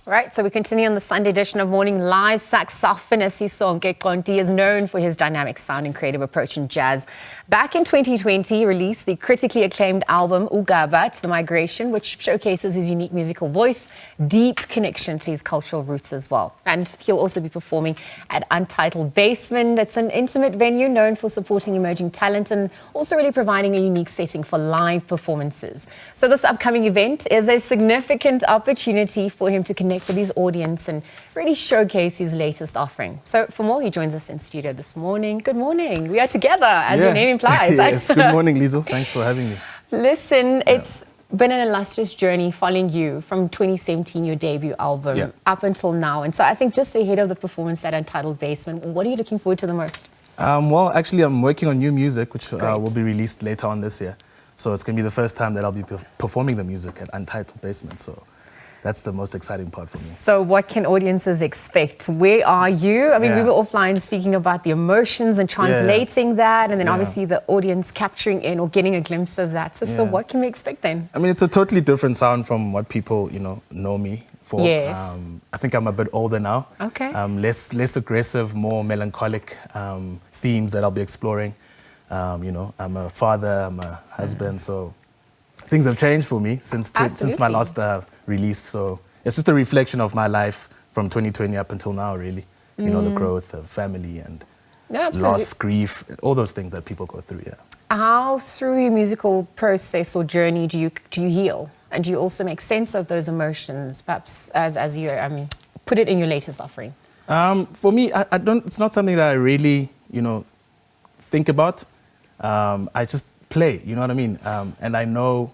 Right, so we continue on the Sunday edition of Morning Live. Saxophonist Sisonke Xonti is known for his dynamic sound and creative approach in jazz. Back in 2020, he released the critically acclaimed album uGaba, It's the Migration, which showcases his unique musical voice, deep connection to his cultural roots as well. And he'll also be performing at Untitled Basement. It's an intimate venue known for supporting emerging talent and also really providing a unique setting for live performances. So this upcoming event is a significant opportunity for him to connect with his audience and really showcase his latest offering. So for more, he joins us in studio this morning. Good morning. We are together, as your name implies. Yes. Good morning, Lizo. Thanks for having me. Listen, it's been an illustrious journey following you from 2017, your debut album, up until now. And so I think just ahead of the performance at Untitled Basement, what are you looking forward to the most? Well, actually, I'm working on new music, which will be released later on this year. So it's going to be the first time that I'll be performing the music at Untitled Basement. So that's the most exciting part for me. So what can audiences expect? Where are you? I mean, we were offline speaking about the emotions and translating that, and then obviously the audience capturing in or getting a glimpse of that. So what can we expect then? I mean, it's a totally different sound from what people, know me for. Yes. I think I'm a bit older now. Okay. Less aggressive, more melancholic themes that I'll be exploring. I'm a father, I'm a husband, so things have changed for me since my last release. So it's just a reflection of my life from 2020 up until now, really. The growth of family and loss, grief, all those things that people go through. How through your musical process or journey do you heal, and do you also make sense of those emotions, perhaps as you put it in your latest offering? For me, I don't. It's not something that I really think about. I just play. You know what I mean? And I know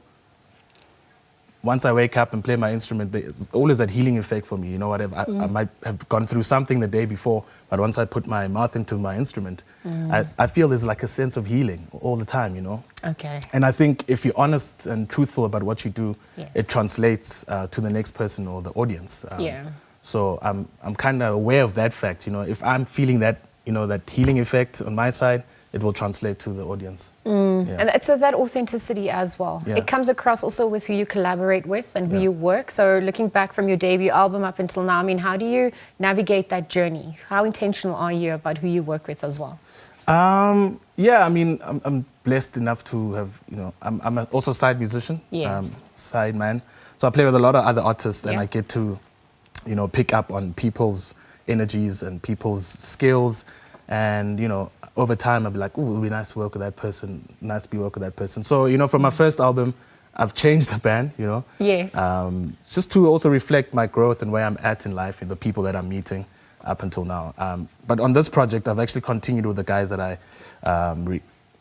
once I wake up and play my instrument, there's always that healing effect for me. I might have gone through something the day before, but once I put my mouth into my instrument, I feel there's like a sense of healing all the time, Okay. And I think if you're honest and truthful about what you do, it translates to the next person or the audience. So I'm kind of aware of that fact. If I'm feeling that, that healing effect on my side, it will translate to the audience. And so that authenticity as well. It comes across also with who you collaborate with and who you work. So looking back from your debut album up until now, I mean, how do you navigate that journey? How intentional are you about who you work with as well? I mean, I'm blessed enough to have, I'm also a side musician, side man. So I play with a lot of other artists and I get to, pick up on people's energies and people's skills. And, over time, I'll be like, oh, it would be nice to work with that person, nice to be work with that person. So, from my first album, I've changed the band, Yes. just to also reflect my growth and where I'm at in life and the people that I'm meeting up until now. But on this project, I've actually continued with the guys that I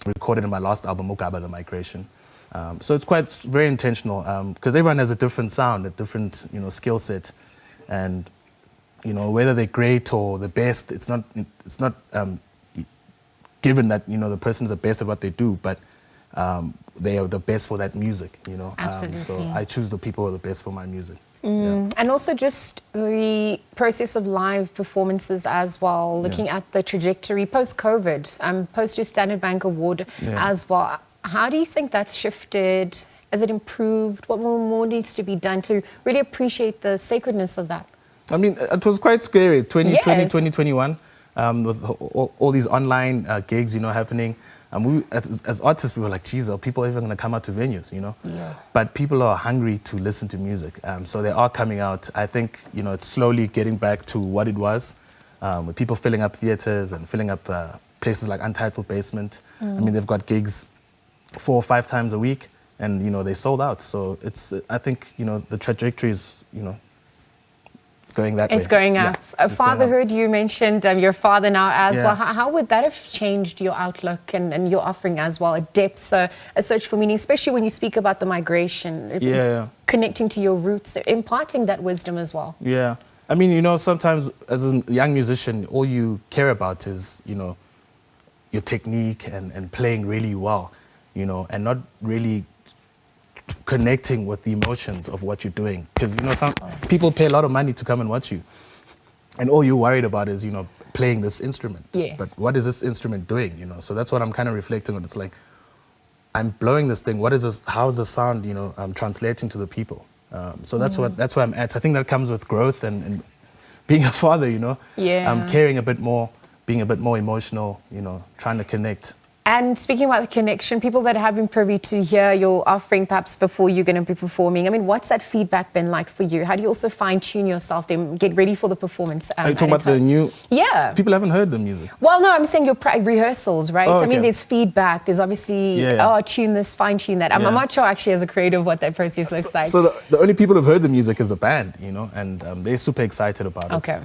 recorded in my last album, uGaba, The Migration. So it's very intentional because everyone has a different sound, a different, skill set. And whether they're great or the best, it's not given that the person is the best at what they do, but they are the best for that music. Absolutely. So I choose the people who are the best for my music. And also just the process of live performances as well, looking at the trajectory post-COVID, post your Standard Bank Award as well. How do you think that's shifted? Has it improved? What more needs to be done to really appreciate the sacredness of that? I mean, it was quite scary, 2020, 2021, with all these online gigs, happening. We, as artists, we were like, geez, are people even going to come out to venues, But people are hungry to listen to music, so they are coming out. I think, it's slowly getting back to what it was, with people filling up theaters and filling up places like Untitled Basement. I mean, they've got gigs 4 or 5 times a week, and, they sold out. So I think, the trajectory is, it's going that way. It's going up. Fatherhood, you mentioned you're a father now as well. How would that have changed your outlook and your offering as well? A depth, a search for meaning, especially when you speak about the migration, connecting to your roots, imparting that wisdom as well. Yeah. I mean, sometimes as a young musician, all you care about is, your technique and playing really well, and not really connecting with the emotions of what you're doing. Because, some people pay a lot of money to come and watch you. And all you're worried about is, playing this instrument. Yes. But what is this instrument doing, So that's what I'm kind of reflecting on. It's like, I'm blowing this thing. What is this? How is the sound, translating to the people? So that's where I'm at. I think that comes with growth and being a father, you know. Yeah. Caring a bit more, being a bit more emotional, you know, trying to connect. And speaking about the connection, people that have been privy to hear your offering perhaps before you're going to be performing, I mean, what's that feedback been like for you? How do you also fine-tune yourself, then get ready for the performance? Are you talking about the new? Yeah. People haven't heard the music. Well, no, I'm saying your rehearsals, right? Oh, okay. I mean, there's feedback. There's obviously, tune this, fine-tune that. I'm not sure actually as a creative what that process looks like. So the only people who've heard the music is the band, you know, and they're super excited about it. Okay.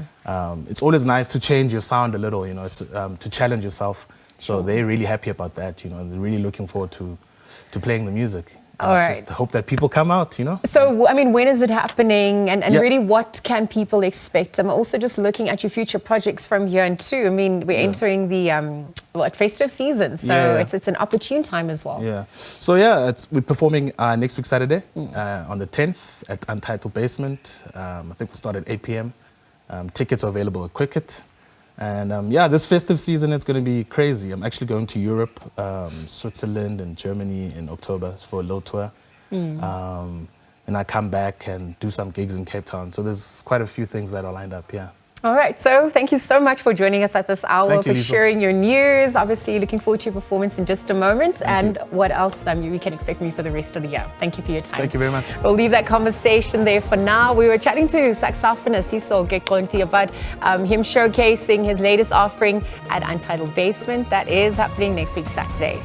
It's always nice to change your sound a little, you know, it's to challenge yourself. So they're really happy about that, you know. They're really looking forward to playing the music. All right. Just hope that people come out, you know. So, I mean, when is it happening? And really, what can people expect? I'm also just looking at your future projects from here and too. I mean, we're entering the festive season, so it's an opportune time as well. Yeah. So we're performing next week Saturday on the 10th at Untitled Basement. I think we start at 8 p.m. Tickets are available at Cricket. And this festive season is going to be crazy. I'm actually going to Europe, Switzerland and Germany in October for a little tour. And I come back and do some gigs in Cape Town. So there's quite a few things that are lined up, All right, so thank you so much for joining us at this hour, for Lisa. sharing your news. Obviously, looking forward to your performance in just a moment. Thank you. What else we can expect from you for the rest of the year. Thank you for your time. Thank you very much. We'll leave that conversation there for now. We were chatting to Saxophonist Sisonke Xonti about him showcasing his latest offering at Untitled Basement. That is happening next week, Saturday.